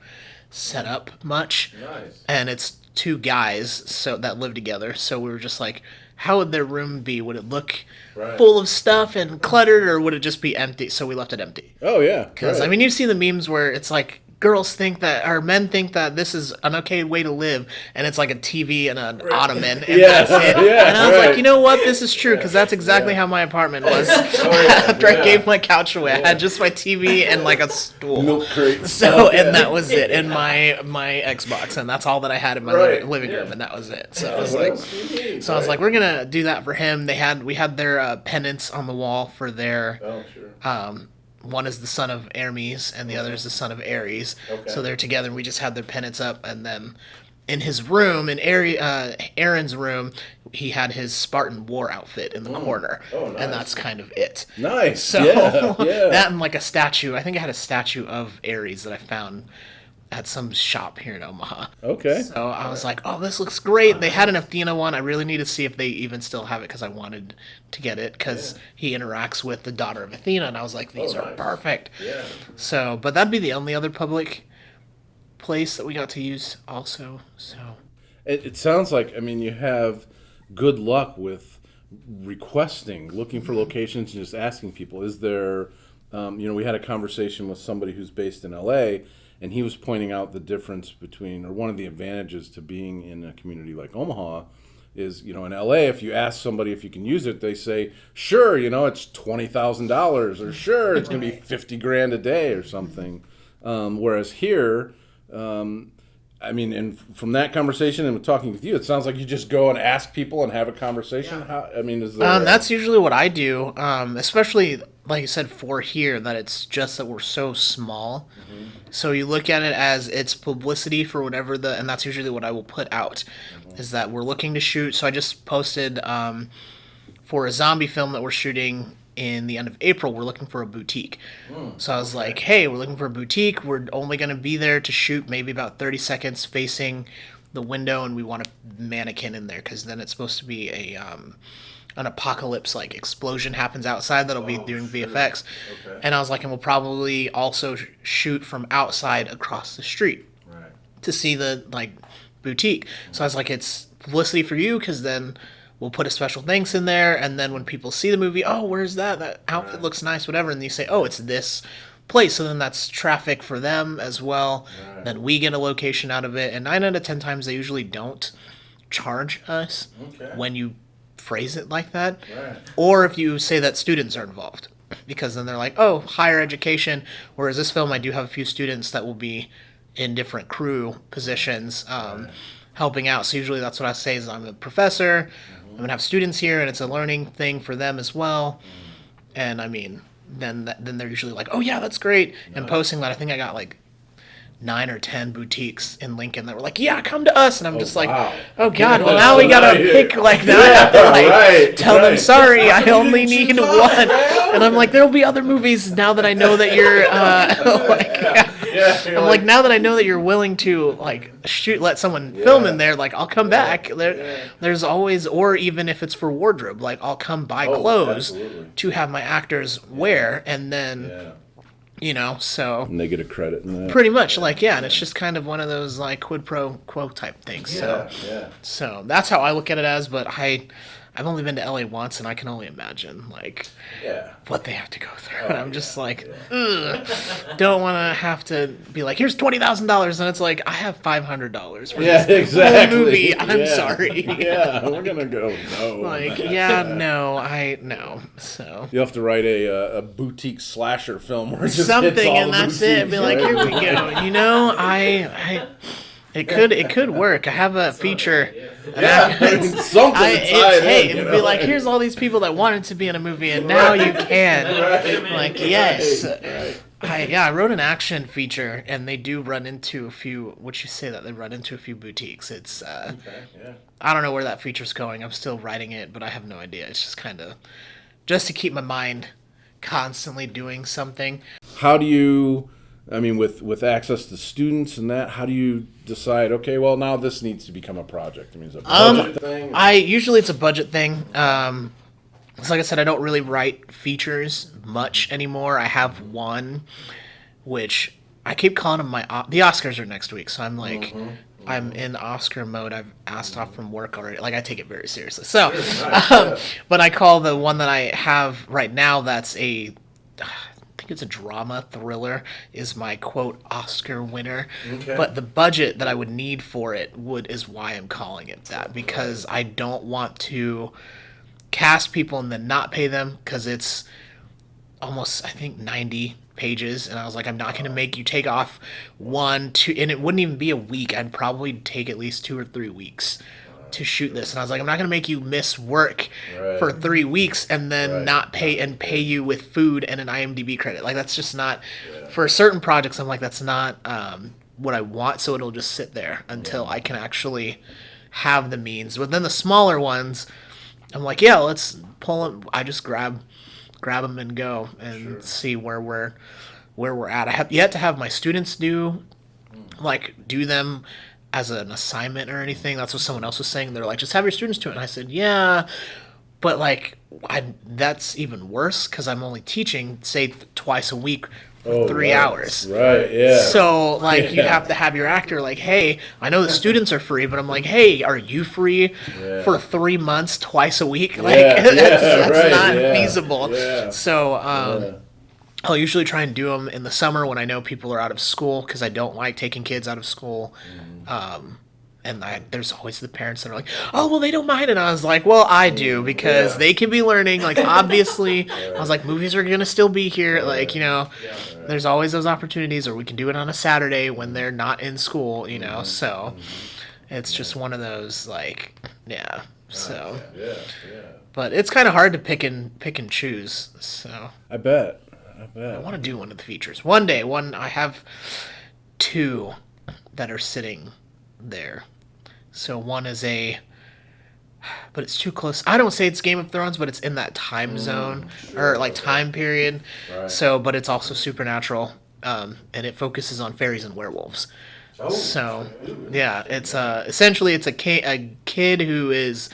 set up much. Nice. And it's two guys that live together, so we were just like, how would their room be? Would it look full of stuff and cluttered, or would it just be empty? So we left it empty. Oh yeah. Because I mean, you've seen the memes where it's like, men think that this is an okay way to live, and it's like a TV and an ottoman, and that's it. And I was like, you know what, this is true, because that's exactly how my apartment was after I gave my couch away. I had just my TV and like a stool. Milk crate. So, and that was it, and my Xbox, and that's all that I had in my living room, and that was it. So I was like, we're gonna do that for him. We had their pennants on the wall for their. Oh sure. One is the son of Hermes, and the other is the son of Ares. Okay. So they're together, and we just had their pennants up. And then in his room, in Aaron's room, he had his Spartan war outfit in the corner. Oh, nice. And that's kind of it. Nice. So yeah. that and like a statue. I think I had a statue of Ares that I found at some shop here in Omaha. Okay. So I was like, oh, this looks great. They had an Athena one. I really need to see if they even still have it because I wanted to get it because he interacts with the daughter of Athena. And I was like, these are perfect. Yeah. So, but that'd be the only other public place that we got to use also. So it sounds like, I mean, you have good luck with looking for locations and just asking people. Is there, we had a conversation with somebody who's based in LA, and he was pointing out the difference between, or one of the advantages to being in a community like Omaha is, in LA, if you ask somebody if you can use it, they say, sure, it's $20,000, or sure, it's going to be $50,000 a day or something. Whereas here, I mean, and from that conversation and talking with you, it sounds like you just go and ask people and have a conversation. Yeah. Is there... that's usually what I do, especially, like you said, for here, that it's just that we're so small. Mm-hmm. So you look at it as it's publicity for whatever and that's usually what I will put out, is that we're looking to shoot. So I just posted for a zombie film that we're shooting in the end of April, we're looking for a boutique. So I was like, hey, we're looking for a boutique. We're only going to be there to shoot maybe about 30 seconds facing the window, and we want a mannequin in there because then it's supposed to be an apocalypse, like explosion happens outside that'll be doing VFX. Okay. And I was like, and we'll probably also shoot from outside across the street to see the boutique. So I was like, it's publicity for you because then we'll put a special thanks in there, and then when people see the movie, oh, where's that? That outfit looks nice, whatever, and you say, oh, it's this place, so then that's traffic for them as well. Right. Then we get a location out of it, and 9 out of 10 times they usually don't charge us when you phrase it like that. Right. Or if you say that students are involved, because then they're like, oh, higher education. Whereas this film, I do have a few students that will be in different crew positions, helping out. So usually that's what I say is I'm a professor. I'm going to have students here, and it's a learning thing for them as well. And I mean, then they're usually like, oh yeah, that's great. And posting that, I think I got like 9 or 10 boutiques in Lincoln that were like, yeah, come to us. And I'm just like, oh God, well now we gotta pick, like, now I have to like tell them, sorry, I only need one. And I'm like, there'll be other movies now that I know that you're I'm like, now that I know that you're willing to like let someone film in there, like I'll come back. There's always, or even if it's for wardrobe, like I'll come buy clothes to have my actors wear, and then you know, so and they get a credit in that. Pretty much, like, and it's just kind of one of those like quid pro quo type things. So that's how I look at it as. But I've only been to LA once, and I can only imagine like what they have to go through. And I'm just like, ugh, don't want to have to be like, here's $20,000, and it's like I have $500 for this whole movie. I'm sorry. We're gonna go. No. Like, no. So you have to write a boutique slasher film where it just something, hits all and the that's it. Be like, here we go. You know, It could work. I have a feature. It'd be like, here's all these people that wanted to be in a movie, and now you can. Like, yes. I wrote an action feature, and they do run into a few. Would you say that they run into a few boutiques? It's I don't know where that feature's going. I'm still writing it, but I have no idea. It's just kind of just to keep my mind constantly doing something. How do you? I mean, with access to students and that, how do you decide? Okay, well now this needs to become a project. I mean, is it a budget thing? Usually it's a budget thing. So like I said, I don't really write features much anymore. I have one, which I keep calling them the Oscars are next week, so I'm like, I'm in Oscar mode. I've asked off from work already. Like, I take it very seriously. So, but I call the one that I have right now that's I think it's a drama thriller, is my quote Oscar winner. But the budget that I would need for it is why I'm calling it that, because I don't want to cast people and then not pay them, because it's almost, I think, 90 pages, and I was like, I'm not going to make you take off 1, 2, and it wouldn't even be a week. I'd probably take at least 2 or 3 weeks to shoot this, and I was like, I'm not going to make you miss work for 3 weeks and then not pay you with food and an IMDb credit. Like, that's just not for certain projects. I'm like, that's not what I want, so it'll just sit there until I can actually have the means. But then the smaller ones, I'm like, yeah, let's pull them. I just grab them and go and see where we're at. I have yet to have my students do them as an assignment or anything. That's what someone else was saying. They're like, just have your students do it. And I said, yeah, but like, that's even worse, because I'm only teaching, say, twice a week for 3 hours. Right, yeah. So, like, you have to have your actor like, hey, I know the students are free, but I'm like, hey, are you free for 3 months, twice a week? Like, that's not feasible. Yeah. So, I'll usually try and do them in the summer when I know people are out of school, because I don't like taking kids out of school. And there's always the parents that are like, oh, well, they don't mind. And I was like, well, I do, because they can be learning. Like, obviously, I was like, movies are going to still be here. Like, you know, there's always those opportunities, or we can do it on a Saturday when they're not in school, you know. So it's just one of those, like, so. But it's kind of hard to pick and choose. So I bet. I want to do one of the features. One day, I have 2 that are sitting there. So one is but it's too close. I don't say it's Game of Thrones, but it's in that time zone or like time period. So, but it's also supernatural, and it focuses on fairies and werewolves. So, yeah, it's essentially it's a kid who is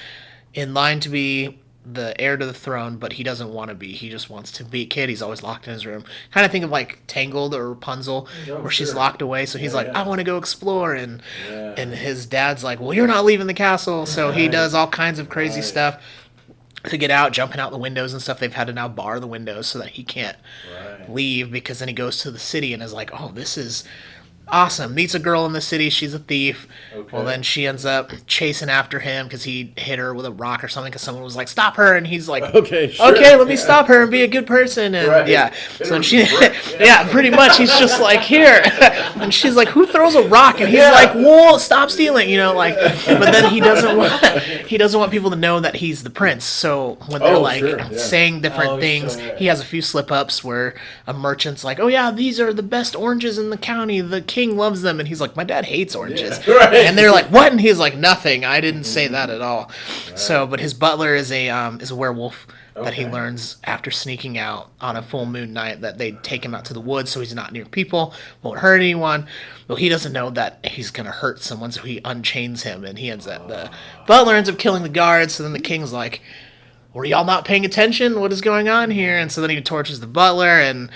in line to be the heir to the throne, but he doesn't want to be. He just wants to be a kid. He's always locked in his room. Kind of think of like Tangled or Rapunzel, where she's locked away. So he's like, I want to go explore. And his dad's like, well, you're not leaving the castle. So he does all kinds of crazy stuff to get out, jumping out the windows and stuff. They've had to now bar the windows so that he can't leave, because then he goes to the city and is like, oh, this is Awesome. Meets a girl in the city. She's a thief. Okay. Well, then she ends up chasing after him because he hit her with a rock or something because someone was like, stop her. And he's like, Okay, sure. okay, let me stop her and be a good person. And Right. yeah. So then she, yeah, pretty much. He's just like, here. And she's like, who throws a rock? And he's like, whoa, stop stealing. You know, like, but then he doesn't want people to know that he's the prince. So when they're like saying different things, he has a few slip ups where a merchant's like, oh yeah, these are the best oranges in the county. The king loves them. And he's like, my dad hates oranges. Yeah, right. And they're like, what? And he's like, nothing. I didn't say that at all. Right. So, but his butler is a werewolf that he learns after sneaking out on a full moon night that they take him out to the woods so he's not near people, won't hurt anyone. Well, he doesn't know that he's going to hurt someone, so he unchains him, and the butler ends up killing the guards. So then the king's like, were y'all not paying attention? What is going on here? And so then he tortures the butler, and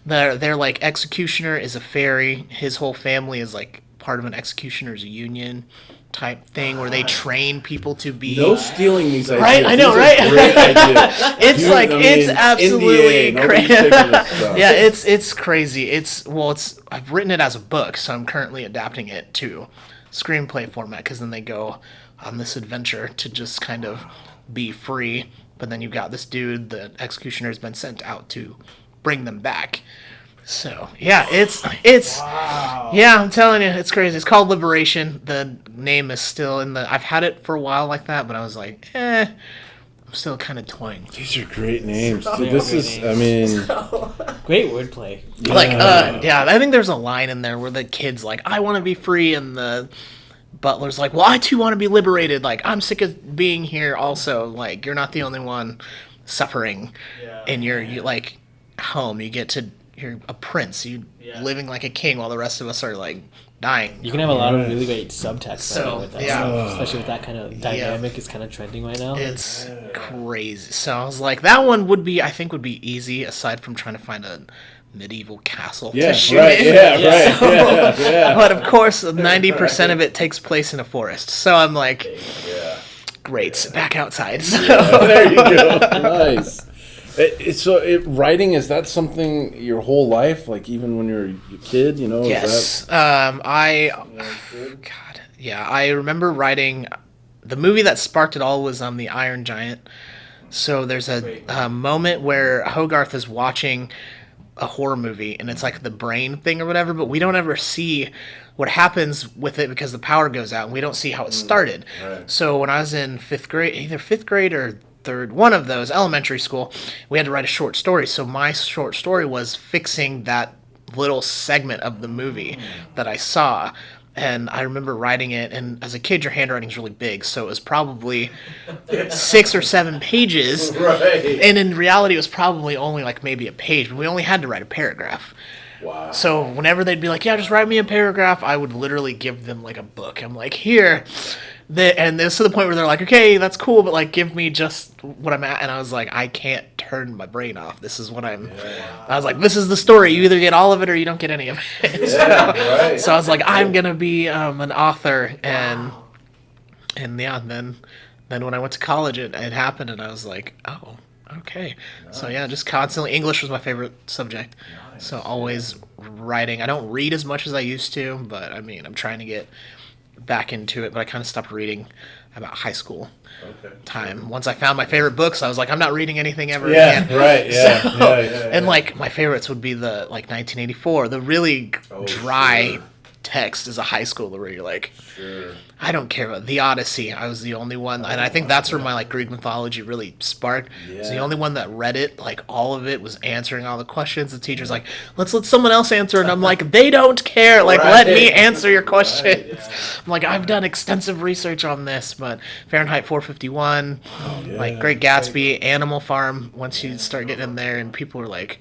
their like executioner is a fairy. His whole family is like part of an executioner's union type thing where they train people to be no stealing these ideas. Right, I know, right? Great ideas. It's absolutely crazy. Yeah, it's crazy. I've written it as a book, so I'm currently adapting it to screenplay format because then they go on this adventure to just kind of be free. But then you've got this dude, the executioner, has been sent out to bring them back. So yeah, it's yeah, I'm telling you, it's crazy. It's called Liberation. The name is still in the. I've had it for a while like that, but I was like, I'm still kind of toying. These are great names. Dude, this is, I mean, great wordplay. Yeah. Like, I think there's a line in there where the kid's like, I want to be free, and the butler's like, well, I too want to be liberated. Like, I'm sick of being here. Also, like, you're not the only one suffering in your like home. You're a prince. You're living like a king while the rest of us are like dying. You can have a lot of really great subtext with that yeah. stuff, especially with that kind of dynamic is kind of trending right now. It's crazy. So I was like, that one would be easy aside from trying to find a medieval castle to shoot in. Yeah. But of course, 90% of it takes place in a forest. So I'm like, great, back outside. So. There you go. Nice. Writing, is that something your whole life, like even when you're a kid, you know? Yes. I remember writing. The movie that sparked it all was The Iron Giant. So there's a moment where Hogarth is watching a horror movie, and it's like the brain thing or whatever, but we don't ever see what happens with it because the power goes out, and we don't see how it started. Right. So when I was in fifth grade or third, one of those, elementary school, we had to write a short story. So my short story was fixing that little segment of the movie that I saw. And I remember writing it, and as a kid, your handwriting's really big, so it was probably 6 or 7 pages. Right. And in reality, it was probably only like maybe a page, but we only had to write a paragraph. Wow. So whenever they'd be like, yeah, just write me a paragraph, I would literally give them like a book. I'm like, here. And this to the point where they're like, okay, that's cool, but like give me just what I'm at. And I was like, I can't turn my brain off. This is what I'm. Yeah. I was like, this is the story. You either get all of it or you don't get any of it. So I was like, I'm gonna be an author, and then when I went to college, it happened, and I was like, oh, okay. Nice. So yeah, just constantly. English was my favorite subject. Nice. So always writing. I don't read as much as I used to, but I mean, I'm trying to get back into it, but I kind of stopped reading about high school time. Once I found my favorite books, I was like, I'm not reading anything ever again. Right, yeah, so, and like my favorites would be the like 1984, the really dry text as a high schooler where you're like, I don't care about the Odyssey. I was the only one, and I think that's where my like Greek mythology really sparked. I was the only one that read it. Like all of it was answering all the questions. The teacher's like, let's let someone else answer, and I'm like, they don't care. Like let me answer your questions. I'm like, I've done extensive research on this, but Fahrenheit 451, like Great Gatsby, Animal Farm. Once you start getting in there, and people are like,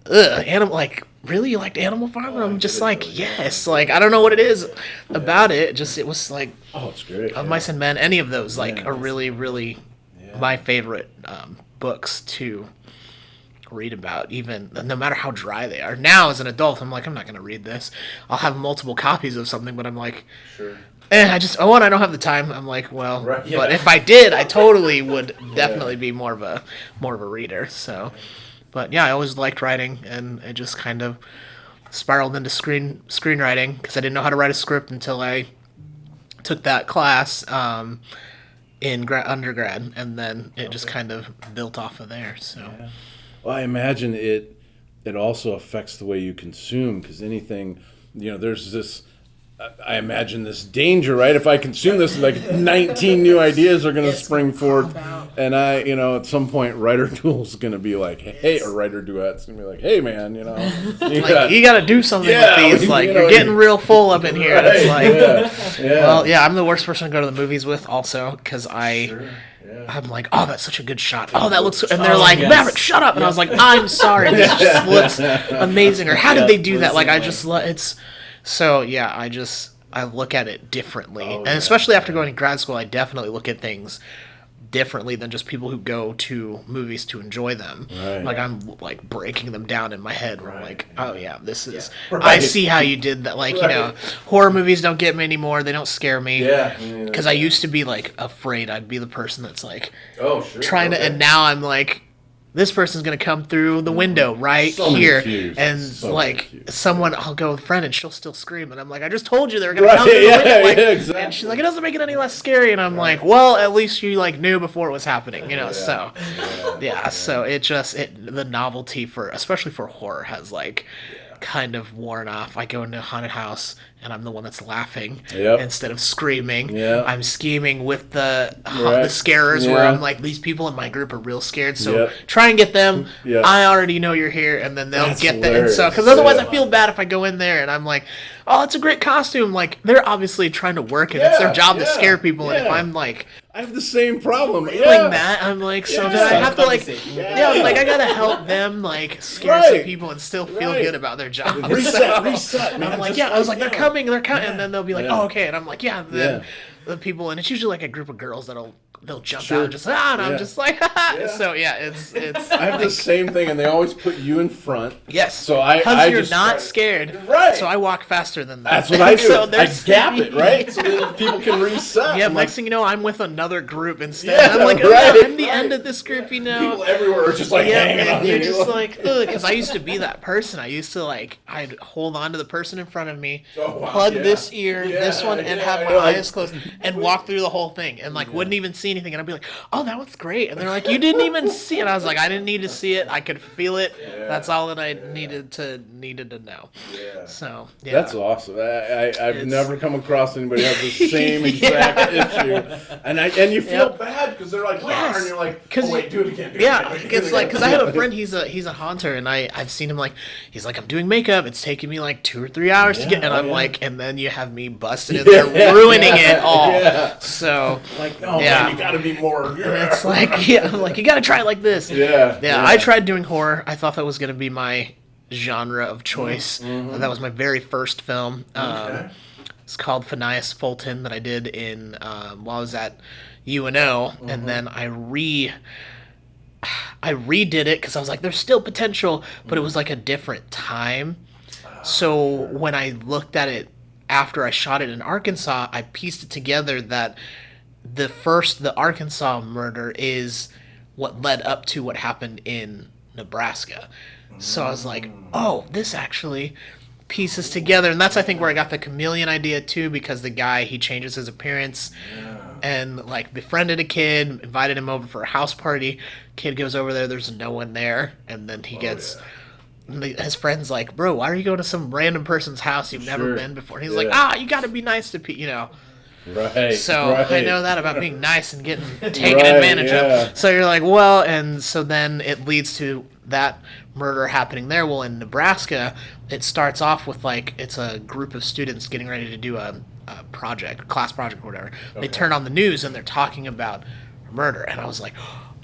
ugh, really, you liked Animal Farm? And I'm just like, yes. Like, I don't know what it is about it. It was like, it's great. Of Mice and Men, any of those, like, are really, really my favorite books to read about, even no matter how dry they are. Now, as an adult, I'm like, I'm not going to read this. I'll have multiple copies of something, but I'm like, I don't have the time. I'm like, well, but if I did, I totally would definitely be more of a reader, so... But yeah, I always liked writing, and it just kind of spiraled into screenwriting because I didn't know how to write a script until I took that class in undergrad, and then it just kind of built off of there. So, well, I imagine it also affects the way you consume, because anything, there's this. I imagine this danger, right? If I consume this, like 19 new ideas are going to spring forth, and at some point, Writer Duel's going to be like, hey, or Writer Duet's going to be like, hey, man, you got to do something with these. Like, you're getting real full up in here. Right, it's like, well, I'm the worst person to go to the movies with, also, because I'm like, oh, that's such a good shot. Oh, that looks... And they're like, Maverick, shut up. And I was like, I'm sorry. This just looks amazing. Or how did they do that? Like, I just... It's... So, I look at it differently. And especially after going to grad school, I definitely look at things differently than just people who go to movies to enjoy them. Right. Like, I'm, like, breaking them down in my head. Where I'm like, oh, yeah, this is... Yeah. Right. I see how you did that. Like, horror movies don't get me anymore. They don't scare me. Yeah. Because I used to be, like, afraid. I'd be the person that's, like... Oh, sure. Trying to... And now I'm, like... This person's going to come through the window here. And, someone, I'll go with a friend, and she'll still scream. And I'm like, I just told you they were going to come through the window. Like, exactly. And she's like, it doesn't make it any less scary. And I'm like, well, at least you, knew before it was happening, so. So it just, the novelty especially for horror has, kind of worn off. I go into a haunted house and I'm the one that's laughing instead of screaming. I'm scheming with the scarers where I'm like, these people in my group are real scared, so try and get them. I already know you're here, and then they'll get that. And so, because otherwise I feel bad if I go in there and I'm like, oh, it's a great costume. Like, they're obviously trying to work, and it's their job to scare people. And if I'm like, I have the same problem. Feeling that, I'm like, so then I have to I gotta help them scare some people and still feel good about their job. Reset. Man, I'm like, I was like, they're coming, and then they'll be like, oh, okay, and I'm like, then the people, and it's usually a group of girls they'll jump out and just and I'm just like, so it's. I have the same thing, and they always put you in front. Yes. So because you're not scared. Right. So I walk faster than them. That's what I do. So I gap it, right? So then people can reset. Yeah. Next thing you know, I'm with another group instead. Yeah, I'm like, I'm the end of this group, People everywhere are just hanging on. You're just like, ugh, because I used to be that person. I used to I'd hold on to the person in front of me, plug this ear, this one, and have my eyes closed, and walk through the whole thing, and wouldn't even see anything, and I'd be like, oh, that was great, and they're like, you didn't even see it. I was like, I didn't need to see it. I could feel it. That's all that I needed to know. So that's awesome. I've never come across anybody who has the same exact issue, and you feel bad because they're like, and you're like, oh, wait, do it again. It's because I have a friend. He's a haunter, and I've seen him he's like, I'm doing makeup. It's taking me 2 or 3 hours to get, and I'm like, and then you have me busted in there ruining it all. So man, you gotta be more. It's you gotta try it like this. I tried doing horror. I thought that was gonna be my genre of choice. That was my very first film. It's called Phineas Fulton that I did in while I was at UNO, and then I redid it because I was like, there's still potential, but it was a different time. So when I looked at it after I shot it in Arkansas, I pieced it together that the Arkansas murder is what led up to what happened in Nebraska. So I was like, oh, this actually pieces together. And that's, I think, where I got the chameleon idea too, because the guy, he changes his appearance and befriended a kid, invited him over for a house party. Kid goes over there, there's no one there, and then he gets his friend's like, bro, why are you going to some random person's house you've never been before? And he's like, you gotta be nice to people, Right. So I know that about being nice and getting taken advantage of. So you're like, well, and so then it leads to that murder happening there. Well, in Nebraska, it starts off with it's a group of students getting ready to do a project, class project or whatever. Okay. They turn on the news and they're talking about murder, and I was like,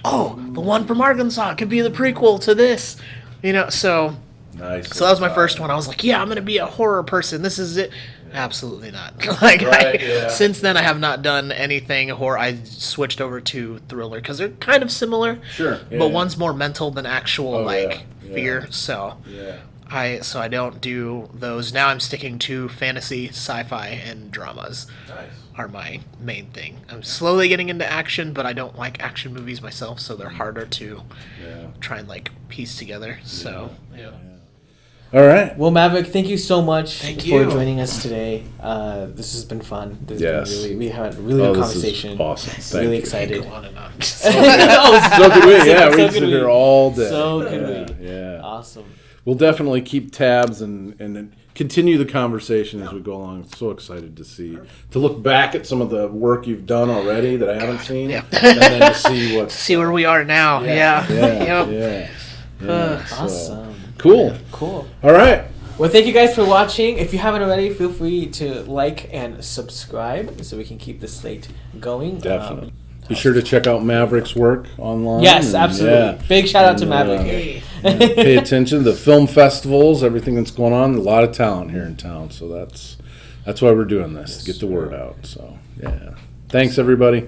oh, the one from Arkansas could be the prequel to this, So nice. So that was my first one. I was like, I'm gonna be a horror person. This is it. Absolutely not. Since then, I have not done anything horror. I switched over to thriller because they're kind of similar. Sure. But one's more mental than actual fear. So I don't do those. Now I'm sticking to fantasy, sci-fi, and dramas. Nice. Are my main thing. I'm slowly getting into action, but I don't like action movies myself, so they're harder to try and piece together. So All right. Well, Maverick, thank you so much Thank for you. joining us today. This has been fun. This has Yes. been we had a really good conversation. This is awesome. Thank Really you. excited. Go on and on. So could we. Yeah, So we could sit we. here all day. So could we. Yeah. Awesome. We'll definitely keep tabs and continue the conversation as we go along. So excited to look back at some of the work you've done already that I haven't seen, Yeah. and then to see what's See where we are now. Yeah. yeah. So, Awesome. cool. Cool. All right. Well, thank you guys for watching. If you haven't already, feel free to like and subscribe so we can keep the slate going. Definitely. Be sure to check out Maverick's work online. Yes, and, absolutely. yeah. Big shout out to And, Maverick here. Pay attention to the film festivals, everything that's going on. A lot of talent here in town, so that's why we're doing this, to get the word out. So yeah, thanks everybody.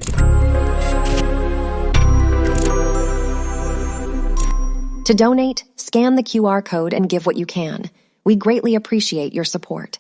To donate, scan the QR code and give what you can. We greatly appreciate your support.